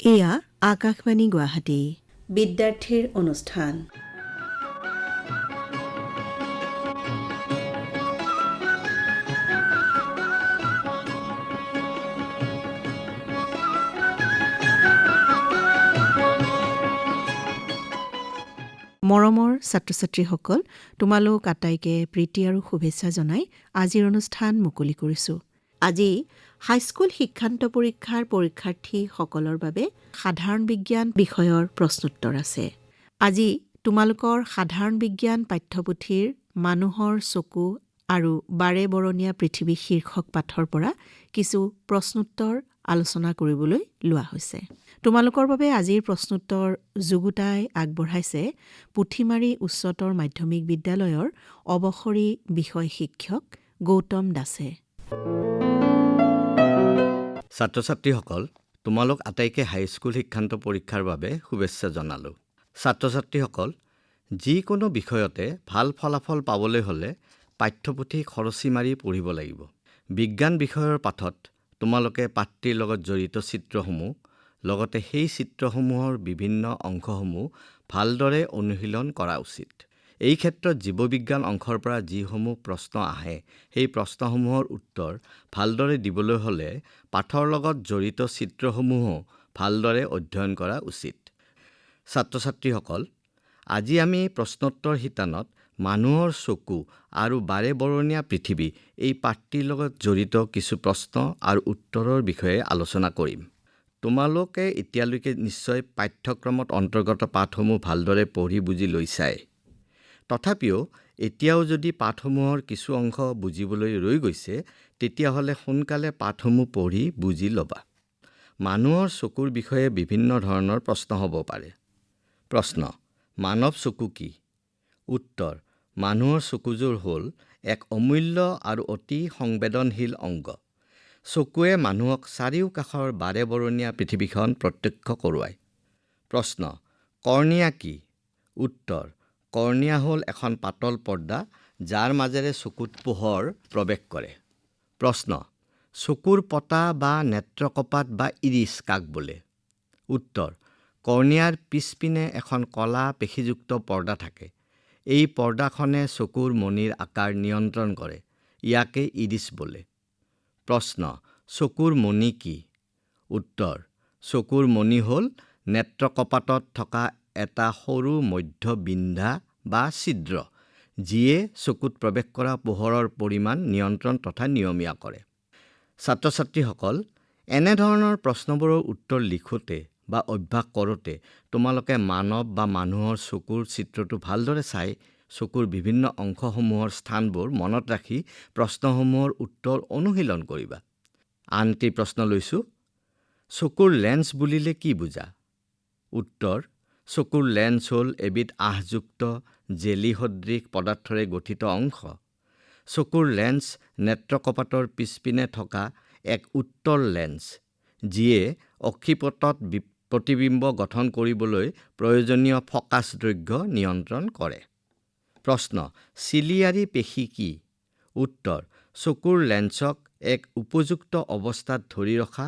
এয়া আকাশবাণী গুৱাহাটী বিদ্যাৰ্থীৰ অনুষ্ঠান। মৰমৰ ছাত্ৰ ছাত্ৰীসকল, তোমালোক আটাইকে প্ৰীতি আৰু শুভেচ্ছা জনাই আজিৰ অনুষ্ঠান মুকলি কৰিছোঁ। আজি হাইস্কুল শিক্ষান্ত পৰীক্ষাৰ পৰীক্ষাৰ্থীসকলৰ বাবে সাধাৰণ বিজ্ঞান বিষয়ৰ প্ৰশ্নোত্তৰ আছে। আজি তোমালোকৰ সাধাৰণ বিজ্ঞান পাঠ্যপুথিৰ মানুহৰ চকু আৰু বাৰে বৰণীয়া পৃথিৱী শীৰ্ষক পাঠৰ পৰা কিছু প্ৰশ্নোত্তৰ আলোচনা কৰিবলৈ লোৱা হৈছে। তোমালোকৰ বাবে আজিৰ প্ৰশ্নোত্তৰ যুগুতাই আগবঢ়াইছে পুথিমাৰী উচ্চতৰ মাধ্যমিক বিদ্যালয়ৰ অৱসৰী বিষয় শিক্ষক গৌতম দাসে। ছাত্ৰ ছাত্ৰীসকল, তোমালোক আটাইকে হাইস্কুল শিক্ষান্ত পৰীক্ষাৰ বাবে শুভেচ্ছা জনালোঁ। ছাত্ৰ ছাত্ৰীসকল, যিকোনো বিষয়তে ভাল ফলাফল পাবলৈ হ'লে পাঠ্যপুথি খৰচি মাৰি পঢ়িব লাগিব। বিজ্ঞান বিষয়ৰ পাঠত তোমালোকে পাঠটিৰ লগত জড়িত চিত্ৰসমূহ লগতে সেই চিত্ৰসমূহৰ বিভিন্ন অংশসমূহ ভালদৰে অনুশীলন কৰা উচিত। এই ক্ষেত্ৰত জীৱবিজ্ঞান অংশৰ পৰা যিসমূহ প্ৰশ্ন আহে সেই প্ৰশ্নসমূহৰ উত্তৰ ভালদৰে দিবলৈ হ'লে পাঠৰ লগত জড়িত চিত্ৰসমূহো ভালদৰে অধ্যয়ন কৰা উচিত। ছাত্ৰ ছাত্ৰীসকল, আজি আমি প্ৰশ্নোত্তৰ শিতানত মানুহৰ চকু আৰু বাৰে বৰণীয়া পৃথিৱী এই পাঠটিৰ লগত জড়িত কিছু প্ৰশ্ন আৰু উত্তৰৰ বিষয়ে আলোচনা কৰিম। তোমালোকে এতিয়ালৈকে নিশ্চয় পাঠ্যক্ৰমত অন্তৰ্গত পাঠসমূহ ভালদৰে পঢ়ি বুজি লৈছাই। তথাপিও এতিয়াও যদি পাঠসমূহৰ কিছু অংশ বুজিবলৈ ৰৈ গৈছে, তেতিয়াহ'লে সোনকালে পাঠসমূহ পঢ়ি বুজি ল'বা। মানুহৰ চকুৰ বিষয়ে বিভিন্ন ধৰণৰ প্ৰশ্ন হ'ব পাৰে। প্ৰশ্ন: মানৱ চকু কি? উত্তৰ: মানুহৰ চকুযোৰ হ'ল এক অমূল্য আৰু অতি সংবেদনশীল অংগ। চকুৱে মানুহক চাৰিওকাষৰ বাৰে বৰণীয়া পৃথিৱীখন প্ৰত্যক্ষ কৰোৱায়। প্ৰশ্ন: কৰ্ণিয়া কি? উত্তৰ: কৰ্ণিয়া হ'ল এখন পাতল পৰ্দা যাৰ মাজেৰে চকুত পোহৰ প্ৰৱেশ কৰে। প্ৰশ্ন: চকুৰ পতা বা নেত্ৰকপাট বা ইৰিছ কাক বোলে? উত্তৰ: কৰ্ণিয়াৰ পিছপিনে এখন ক'লা পেশীযুক্ত পৰ্দা থাকে। এই পৰ্দাখনে চকুৰ মণিৰ আকাৰ নিয়ন্ত্ৰণ কৰে। ইয়াকে ইৰিছ বোলে। প্ৰশ্ন: চকুৰ মণি কি? উত্তৰ: চকুৰ মণি হ'ল নেত্ৰকপাটত থকা এটা সৰু মধ্যবিন্দা বা ছিদ্ৰ, যিয়ে চকুত প্ৰৱেশ কৰা পোহৰৰ পৰিমাণ নিয়ন্ত্ৰণ তথা নিয়মীয়া কৰে। ছাত্ৰ ছাত্ৰীসকল, এনেধৰণৰ প্ৰশ্নবোৰৰ উত্তৰ লিখোঁতে বা অভ্যাস কৰোঁতে তোমালোকে মানৱ বা মানুহৰ চকুৰ চিত্ৰটো ভালদৰে চাই চকুৰ বিভিন্ন অংশসমূহৰ স্থানবোৰ মনত ৰাখি প্ৰশ্নসমূহৰ উত্তৰ অনুশীলন কৰিবা। আন এটি প্ৰশ্ন লৈছোঁ: চকুৰ লেন্স বুলিলে কি বুজা? উত্তৰ: চকুৰ লেন্স হ'ল এবিধ আঁহযুক্ত জেলি সদৃশ পদাৰ্থৰে গঠিত অংশ। চকুৰ লেন্স নেত্ৰকপাটৰ পিছপিনে থকা এক উত্তল লেন্স, যিয়ে অক্ষিপটত প্ৰতিবিম্ব গঠন কৰিবলৈ প্ৰয়োজনীয় ফকাছ দৈৰ্ঘ্য নিয়ন্ত্ৰণ কৰে। প্ৰশ্ন: চিলিয়াৰী পেশী কি? উত্তৰ: চকুৰ লেন্সক এক উপযুক্ত অৱস্থাত ধৰি ৰখা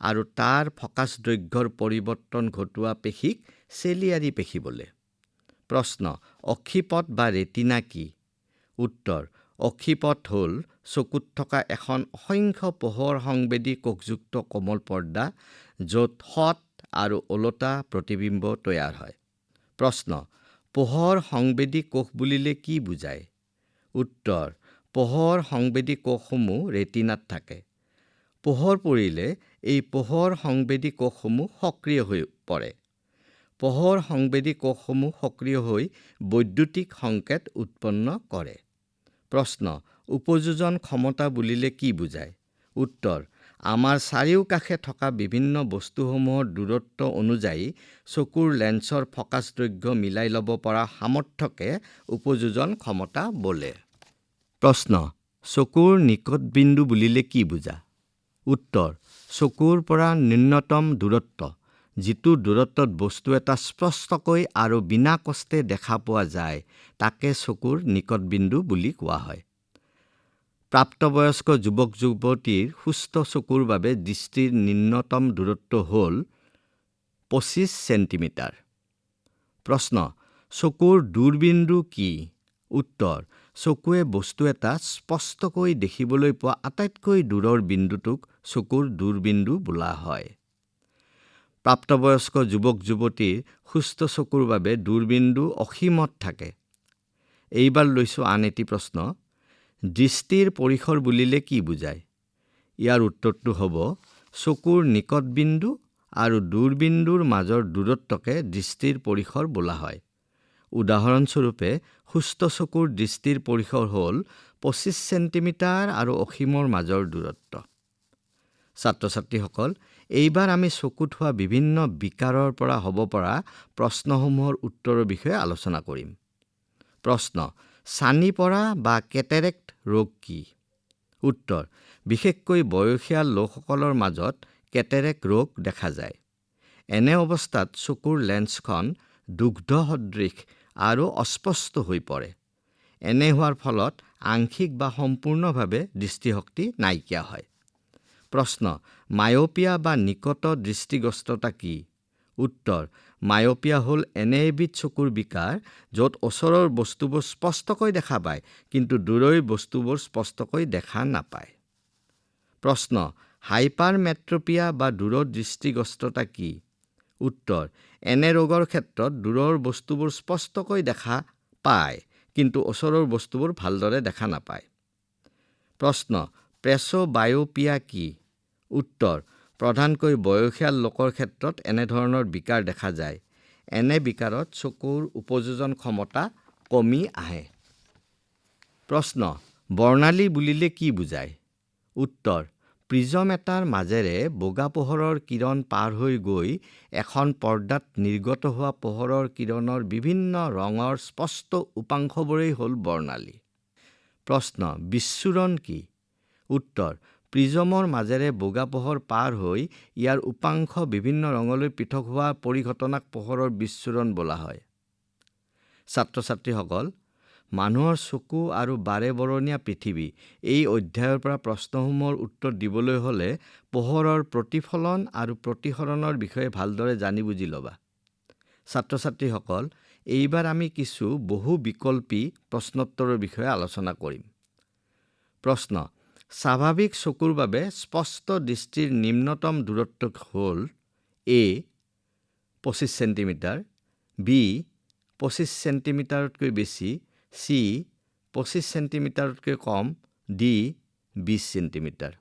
আৰু তাৰ ফকাছ দৈৰ্ঘ্যৰ পৰিৱৰ্তন ঘটোৱা পেশীক চেলিয়াৰী পেশী বোলে। প্ৰশ্ন: অক্ষিপট বা ৰেটিনা কি? উত্তৰ: অক্ষিপট হ'ল চকুত থকা এখন অসংখ্য পোহৰ সংবেদী কোষযুক্ত কোমল পৰ্দা, য'ত সৎ আৰু ওলোটা প্ৰতিবিম্ব তৈয়াৰ হয়। প্ৰশ্ন: পোহৰ সংবেদী কোষ বুলিলে কি বুজায়? উত্তৰ: পোহৰ সংবেদী কোষসমূহ ৰেটিনাত থাকে। পোহৰ পৰিলে এই পোহৰ সংবেদী কোষসমূহ সক্ৰিয় হৈ পৰে। পোহৰ সংবেদী কোষসমূহ সক্ৰিয় হৈ বৈদ্যুতিক সংকেত উৎপন্ন কৰে। প্ৰশ্ন: উপযোজন ক্ষমতা বুলিলে কি বুজায়? উত্তৰ: আমাৰ চাৰিওকাষে থকা বিভিন্ন বস্তুসমূহৰ দূৰত্ব অনুযায়ী চকুৰ লেন্সৰ ফকাছ দৈৰ্ঘ্য মিলাই ল'ব পৰা সামৰ্থ্যকে উপযোজন ক্ষমতা বোলে। প্ৰশ্ন: চকুৰ নিকটবিন্দু বুলিলে কি বুজা? উত্তৰ: চকুৰ পৰা ন্যূনতম দূৰত্ব, যিটো দূৰত্বত বস্তু এটা স্পষ্টকৈ আৰু বিনা কষ্টে দেখা পোৱা যায়, তাকে চকুৰ নিকটবিন্দু বুলি কোৱা হয়। প্ৰাপ্তবয়স্ক যুৱক-যুৱতীৰ সুস্থ চকুৰ বাবে দৃষ্টিৰ ন্যূনতম দূৰত্ব হ'ল 25 চেণ্টিমিটাৰ। প্ৰশ্ন, চকুৰ দূৰবিন্দু কি? উত্তৰ, চকুৱে বস্তু এটা স্পষ্টকৈ দেখিবলৈ পোৱা আটাইতকৈ দূৰৰ বিন্দুটোক চকুৰ দূৰবিন্দু বোলা হয়। প্ৰাপ্তবয়স্ক যুৱক-যুৱতীৰ সুস্থ চকুৰ বাবে দূৰবিন্দু অসীমত থাকে। এইবাৰ লৈছোঁ আন এটি প্ৰশ্ন, দৃষ্টিৰ পৰিসৰ বুলিলে কি বুজায়? ইয়াৰ উত্তৰটো হ'ব, চকুৰ নিকটবিন্দু আৰু দূৰবিন্দুৰ মাজৰ দূৰত্বকে দৃষ্টিৰ পৰিসৰ বোলা হয়। উদাহৰণস্বৰূপে, সুস্থ চকুৰ দৃষ্টিৰ পৰিসৰ হ'ল 25 চেণ্টিমিটাৰ আৰু অসীমৰ মাজৰ দূৰত্ব। ছাত্ৰ-ছাত্ৰীসকল, এইবাৰ আমি চকুত হোৱা বিভিন্ন বিকাৰৰ পৰা হ'ব পৰা প্ৰশ্নসমূহৰ উত্তৰৰ বিষয়ে আলোচনা কৰিম। প্ৰশ্ন, ছানি পৰা বা কেটেৰেক্ট ৰোগ কি? উত্তৰ, বিশেষকৈ বয়সীয়াল লোকসকলৰ মাজত কেটেৰেক্ট ৰোগ দেখা যায়। এনে অৱস্থাত চকুৰ লেন্সখন দুগ্ধ সদৃশ আৰু অস্পষ্ট হৈ পৰে। এনে হোৱাৰ ফলত আংশিক বা সম্পূৰ্ণভাৱে দৃষ্টিশক্তি নাইকিয়া হয়। প্ৰশ্ন, মায়োপিয়া বা নিকট দৃষ্টিগ্ৰস্ততা কি? উত্তৰ, মায়োপিয়া হ'ল এনে এবিধ চকুৰ বিকাৰ য'ত ওচৰৰ বস্তুবোৰ স্পষ্টকৈ দেখা পায় কিন্তু দূৰৈৰ বস্তুবোৰ স্পষ্টকৈ দেখা নাপায়। প্ৰশ্ন, হাইপাৰমেট্ৰপিয়া বা দূৰদৃষ্টিগ্ৰস্ততা কি? উত্তৰ, এনে ৰোগৰ ক্ষেত্ৰত দূৰৰ বস্তুবোৰ স্পষ্টকৈ দেখা পায় কিন্তু ওচৰৰ বস্তুবোৰ ভালদৰে দেখা নাপায়। প্ৰশ্ন, প্ৰেছ'বায়োপিয়া কি? উত্তৰ, প্ৰধানকৈ বয়সীয়াল লোকৰ ক্ষেত্ৰত এনেধৰণৰ বিকাৰ দেখা যায়। এনে বিকাৰত চকুৰ উপযোজন ক্ষমতা কমি আহে। প্ৰশ্ন, বৰ্ণালী বুলিলে কি বুজায়? উত্তৰ, প্ৰিজম এটাৰ মাজেৰে বগা পোহৰৰ কিৰণ পাৰ হৈ গৈ এখন পৰ্দাত নিৰ্গত হোৱা পোহৰৰ কিৰণৰ বিভিন্ন ৰঙৰ স্পষ্ট উপাংশবোৰেই হ'ল বৰ্ণালী। প্ৰশ্ন, বিচ্ছুৰণ কি? উত্তৰ, প্ৰিজমৰ মাজেৰে বগা পোহৰ পাৰ হৈ ইয়াৰ উপাংশ বিভিন্ন ৰঙলৈ পৃথক হোৱা পৰিঘটনাক পোহৰৰ বিচ্ছুৰণ বোলা হয়। ছাত্ৰ-ছাত্ৰীসকল, মানুহৰ চকু আৰু বাৰেবৰণীয়া পৃথিৱী এই অধ্যায়ৰ পৰা প্ৰশ্নসমূহৰ উত্তৰ দিবলৈ হ'লে পোহৰৰ প্ৰতিফলন আৰু প্ৰতিসৰণৰ বিষয়ে ভালদৰে জানি বুজি ল'বা। ছাত্ৰ-ছাত্ৰীসকল, এইবাৰ আমি কিছু বহু বিকল্পী প্ৰশ্নোত্তৰৰ বিষয়ে আলোচনা কৰিম। প্ৰশ্ন, স্বাভাৱিক চকুৰ বাবে স্পষ্ট দৃষ্টিৰ নিম্নতম দূৰত্ব হ'ল এ 25 চেণ্টিমিটাৰ, বি 25 চেণ্টিমিটাৰতকৈ বেছি, চি 25 চেণ্টিমিটাৰতকৈ কম, ডি 20 চেণ্টিমিটাৰ।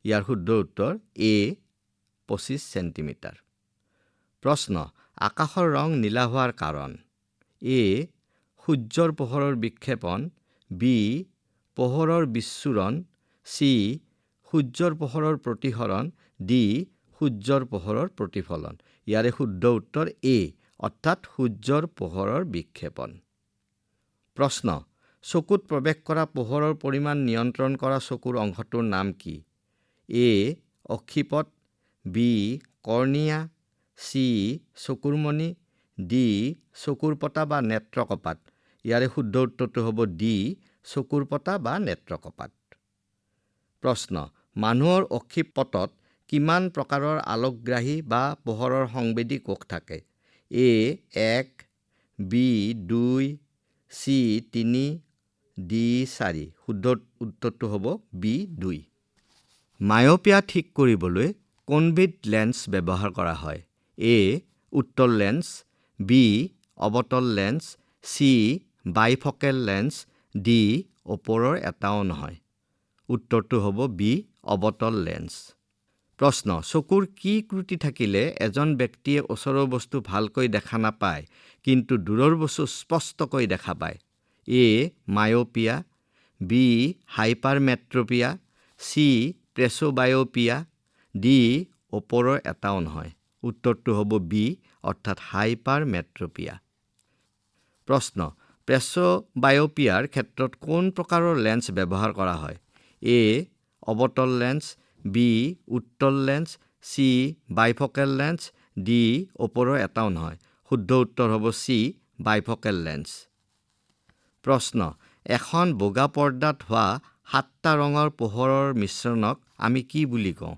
ইয়াৰ শুদ্ধ উত্তৰ এ 25 চেণ্টিমিটাৰ। প্ৰশ্ন, আকাশৰ ৰং নীলা হোৱাৰ কাৰণ? এ সূৰ্যৰ পোহৰৰ বিক্ষেপণ, বি পোহৰৰ বিচ্ছুৰণ, চি সূৰ্যৰ পোহৰৰ প্ৰতিসৰণ, ডি সূৰ্যৰ পোহৰৰ প্ৰতিফলন। ইয়াৰে শুদ্ধ উত্তৰ এ অৰ্থাৎ সূৰ্যৰ পোহৰৰ বিক্ষেপণ। প্ৰশ্ন, চকুত প্ৰৱেশ কৰা পোহৰৰ পৰিমাণ নিয়ন্ত্ৰণ কৰা চকুৰ অংশটোৰ নাম কি? এ অক্ষিপট, বি কৰ্ণিয়া, চি চকুৰ মণি, ডি চকুৰ পতা বা নেত্ৰকপাট। ইয়াৰে শুদ্ধ উত্তৰটো হ'ব ডি চকুৰ পতা বা নেত্ৰকপাট। প্ৰশ্ন, মানুহৰ অক্ষিপটত কিমান প্ৰকাৰৰ আলোকগ্ৰাহী বা পোহৰৰ সংবেদী কোষ থাকে? এ 1, বি 2, চি 3, ডি 4। শুদ্ধ উত্তৰটো হ'ব বি 2। মায়োপিয়া ঠিক কৰিবলৈ কোনবিধ লেন্স ব্যৱহাৰ কৰা হয়? এ উত্তল লেন্স, বি অৱতল lens, C bifocal lens, D ওপৰৰ এটাও নহয়। উত্তৰটো হ'ব বি অৱতল লেন্স। প্ৰশ্ন, চকুৰ কি ত্ৰুটি থাকিলে এজন ব্যক্তিয়ে ওচৰৰ বস্তু ভালকৈ দেখা নাপায় কিন্তু দূৰৰ বস্তু স্পষ্টকৈ দেখা পায়? A myopia, B hypermetropia, C presbyopia, D ওপৰৰ এটাও নহয়। উত্তৰটো হ'ব বি অৰ্থাৎ হাইপাৰমেট্ৰপিয়া। প্ৰশ্ন, প্ৰেছ'বায়োপিয়াৰ ক্ষেত্ৰত কোন প্ৰকাৰৰ লেন্স ব্যৱহাৰ কৰা হয়? এ অৱতল লেন্স, বি উত্তল lens, C bifocal lens, D ওপৰৰ এটাও নহয়। শুদ্ধ উত্তৰ হ'ব চি বাইফকেল লেন্স। প্ৰশ্ন, এখন বগা পৰ্দাত হোৱা 7টা ৰঙৰ পোহৰৰ মিশ্ৰণক আমি কি বুলি কওঁ?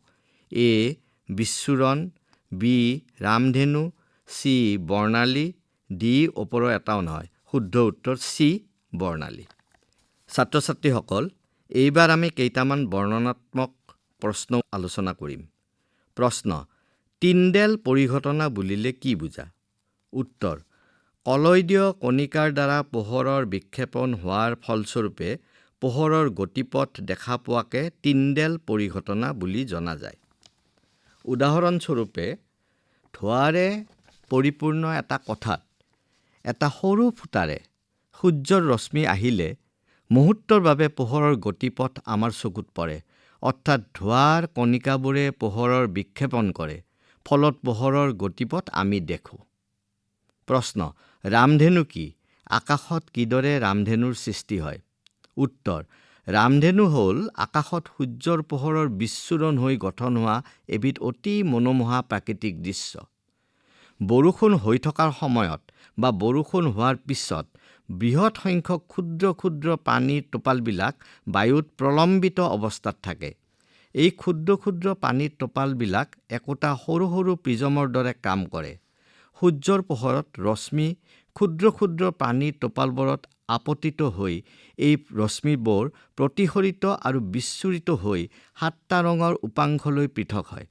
এ বিচ্ছুৰণ, বি ৰামধেনু, চি বৰ্ণালী, ডি ওপৰৰ এটাও নহয়। শুদ্ধ উত্তৰ চি বৰ্ণালী। ছাত্ৰ ছাত্ৰীসকল, এইবাৰ আমি কেইটামান বৰ্ণনাত্মক প্ৰশ্ন আলোচনা কৰিম। প্ৰশ্ন: টিণ্ডেল পৰিঘটনা বুলিলে কি বুজা? উত্তৰ: কলয়দীয় কণিকাৰ দ্বাৰা পোহৰৰ বিক্ষেপণ হোৱাৰ ফলস্বৰূপে পোহৰৰ গতিপথ দেখা পোৱাকে টিণ্ডেল পৰিঘটনা বুলি জনা যায়। উদাহৰণস্বৰূপে, ধোঁৱাৰে পৰিপূৰ্ণ এটা কোঠাত এটা সৰু ফুটাৰে সূৰ্যৰ ৰশ্মি আহিলে মুহূৰ্তৰ বাবে পোহৰৰ গতিপথ আমাৰ চকুত পৰে, অৰ্থাৎ ধোঁৱাৰ কণিকাবোৰে পোহৰৰ বিক্ষেপণ কৰে, ফলত পোহৰৰ গতিপথ আমি দেখোঁ। প্ৰশ্ন: ৰামধেনু কি? আকাশত কিদৰে ৰামধেনুৰ সৃষ্টি হয়? উত্তৰ: ৰামধেনু হ'ল আকাশত সূৰ্যৰ পোহৰৰ বিচ্ছুৰণ হৈ গঠন হোৱা এবিধ অতি মনোমোহা প্ৰাকৃতিক দৃশ্য। বৰষুণ হৈ থকাৰ সময়ত বা বৰষুণ হোৱাৰ পিছত বৃহৎ সংখ্যক ক্ষুদ্ৰ ক্ষুদ্ৰ পানীৰ টোপালবিলাক বায়ুত প্ৰলম্বিত অৱস্থাত থাকে। এই ক্ষুদ্ৰ ক্ষুদ্ৰ পানীৰ টোপালবিলাক একোটা সৰু সৰু প্ৰিজমৰ দৰে কাম কৰে। সূৰ্যৰ পোহৰত ৰশ্মি ক্ষুদ্ৰ ক্ষুদ্ৰ পানীৰ টোপালবোৰত আপতিত হৈ এই ৰশ্মিবোৰ প্ৰতিসৰিত আৰু বিচ্ছুৰিত হৈ 7টা ৰঙৰ উপাংশলৈ পৃথক হয়।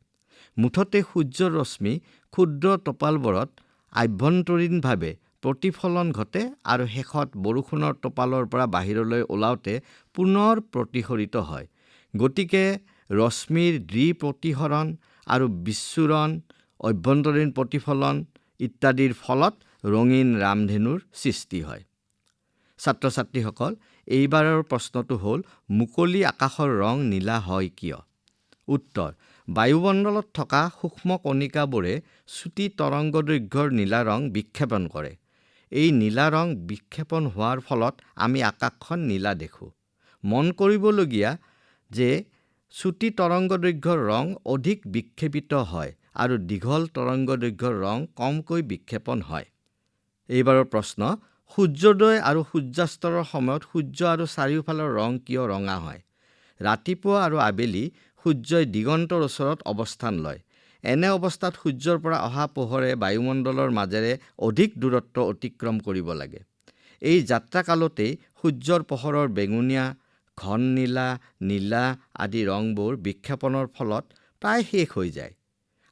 মুঠতে সূৰ্যৰ ৰশ্মি ক্ষুদ্ৰ টোপালবোৰত আভ্যন্তৰীণভাৱে প্ৰতিফলন ঘটে আৰু শেষত বৰষুণৰ টোপালৰ পৰা বাহিৰলৈ ওলাওঁতে পুনৰ প্ৰতিসৰিত হয়। গতিকে ৰশ্মিৰ দ্বি-প্ৰতিসৰণ আৰু বিচ্ছুৰণ, অভ্যন্তৰীণ প্ৰতিফলন ইত্যাদিৰ ফলত ৰঙীন ৰামধেনুৰ সৃষ্টি হয়। ছাত্ৰ ছাত্ৰীসকল, এইবাৰৰ প্ৰশ্নটো হ'ল, মুকলি আকাশৰ ৰং নীলা হয় কিয়? উত্তৰ: বায়ুমণ্ডলত থকা সূক্ষ্ম কণিকাবোৰে চুটি তৰংগদৈৰ্ঘ্যৰ নীলা ৰং বিক্ষেপণ কৰে। এই নীলা ৰং বিক্ষেপণ হোৱাৰ ফলত আমি আকাশখন নীলা দেখোঁ। মন কৰিবলগীয়া যে চুটি তৰংগদৈৰ্ঘ্যৰ ৰং অধিক বিক্ষেপিত হয় আৰু দীঘল তৰংগদৈৰ্ঘ্যৰ ৰং কমকৈ বিক্ষেপণ হয়। এইবাৰৰ প্ৰশ্ন: সূৰ্যোদয় আৰু সূৰ্যাস্তৰ সময়ত সূৰ্য আৰু চাৰিওফালৰ ৰং কিয় ৰঙা হয়? ৰাতিপুৱা আৰু আবেলি সূৰ্যই দিগন্তৰ ওচৰত অৱস্থান লয়। এনে অৱস্থাত সূৰ্যৰ পৰা অহা পোহৰে বায়ুমণ্ডলৰ মাজেৰে অধিক দূৰত্ব অতিক্ৰম কৰিব লাগে। এই যাত্ৰাকালতেই সূৰ্যৰ পোহৰৰ বেঙুনীয়া, ঘন নীলা, নীলা আদি ৰংবোৰ বিক্ষেপণৰ ফলত প্ৰায় শেষ হৈ যায়।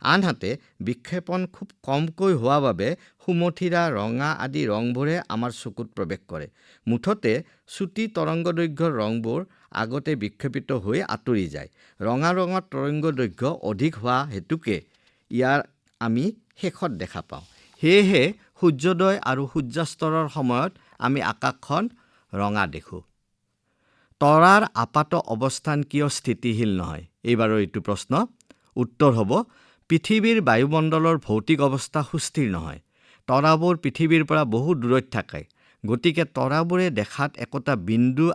আনহাতে বিক্ষেপণ খুব কমকৈ হোৱা বাবে সুমথিৰা, ৰঙা আদি ৰংবোৰে আমাৰ চকুত প্ৰৱেশ কৰে। মুঠতে চুটি তৰংগদৈৰ্ঘ্যৰ ৰংবোৰ আগতে বিক্ষেপিত হৈ আঁতৰি যায়। ৰঙা ৰঙৰ তৰংগদৈৰ্ঘ্য অধিক হোৱা হেতুকে ইয়াৰ আমি শেষত দেখা পাওঁ। সেয়েহে সূৰ্যোদয় আৰু সূৰ্যাস্তৰৰ সময়ত আমি আকাশখন ৰঙা দেখোঁ। তৰাৰ আপাত অৱস্থান কিয় স্থিতিশীল নহয়? এইবাৰৰ এইটো প্ৰশ্ন। উত্তৰ হ'ব: পৃথিৱীৰ বায়ুমণ্ডলৰ ভৌতিক অৱস্থা সুস্থিৰ নহয়। তৰাবোৰ পৃথিৱীৰ পৰা বহু দূৰৈত থাকে। গতিকে তৰাবোৰে দেখাত একোটা বিন্দু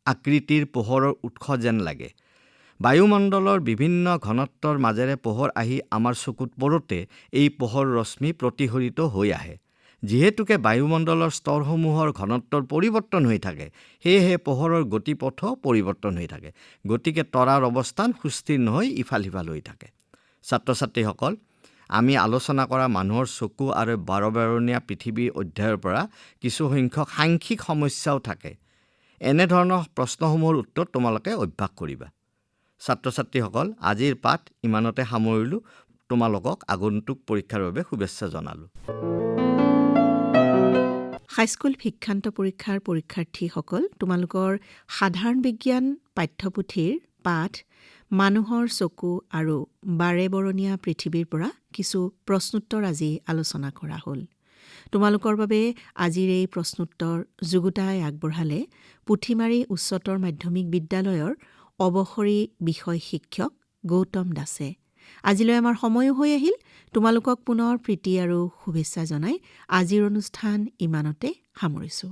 আকৃতিৰ পোহৰৰ উৎস যেন লাগে। বায়ুমণ্ডলৰ বিভিন্ন ঘনত্বৰ মাজেৰে পোহৰ আহি আমাৰ চকুত পৰোঁতে এই পোহৰ ৰশ্মি প্ৰতিসৰিত হৈ আহে। যিহেতুকে বায়ুমণ্ডলৰ স্তৰসমূহৰ ঘনত্বৰ পৰিৱৰ্তন হৈ থাকে, সেয়েহে পোহৰৰ গতিপথো পৰিৱৰ্তন হৈ থাকে। গতিকে তৰাৰ অৱস্থান সুস্থিৰ নহয়, ইফাল সিফাল হৈ থাকে। ছাত্ৰ ছাত্ৰীসকল, আমি আলোচনা কৰা মানুহৰ চকু আৰু বাৰবেৰণীয়া পৃথিৱী অধ্যায়ৰ পৰা কিছুসংখ্যক সাংখ্যিক সমস্যাও থাকে। এনেধৰণৰ প্ৰশ্নসমূহৰ উত্তৰ তোমালোকে অভ্যাস কৰিবা। ছাত্ৰ ছাত্ৰীসকল, আজিৰ পাঠ ইমানতে সামৰিলোঁ। তোমালোকক আগন্তুক পৰীক্ষাৰ বাবে শুভেচ্ছা জনালোঁ। হাইস্কুল শিক্ষান্ত পৰীক্ষাৰ পৰীক্ষাৰ্থীসকল, তোমালোকৰ সাধাৰণ বিজ্ঞান পাঠ্যপুথিৰ পাঠ মানুহৰ চকু আৰু বাৰেবৰণীয়া পৃথিৱীৰ পৰা কিছু প্ৰশ্নোত্তৰ আজি আলোচনা কৰা হ'ল। তোমালোকৰ বাবে আজিৰ এই প্ৰশ্নোত্তৰ যুগুতাই আগবঢ়ালে পুথিমাৰী উচ্চতৰ মাধ্যমিক বিদ্যালয়ৰ অৱসৰী বিষয় শিক্ষক গৌতম দাসে। আজিলৈ আমাৰ সময়ো হৈ আহিল। তোমালোকক পুনৰ প্ৰীতি আৰু শুভেচ্ছা জনাই আজিৰ অনুষ্ঠান ইমানতে সামৰিছোঁ।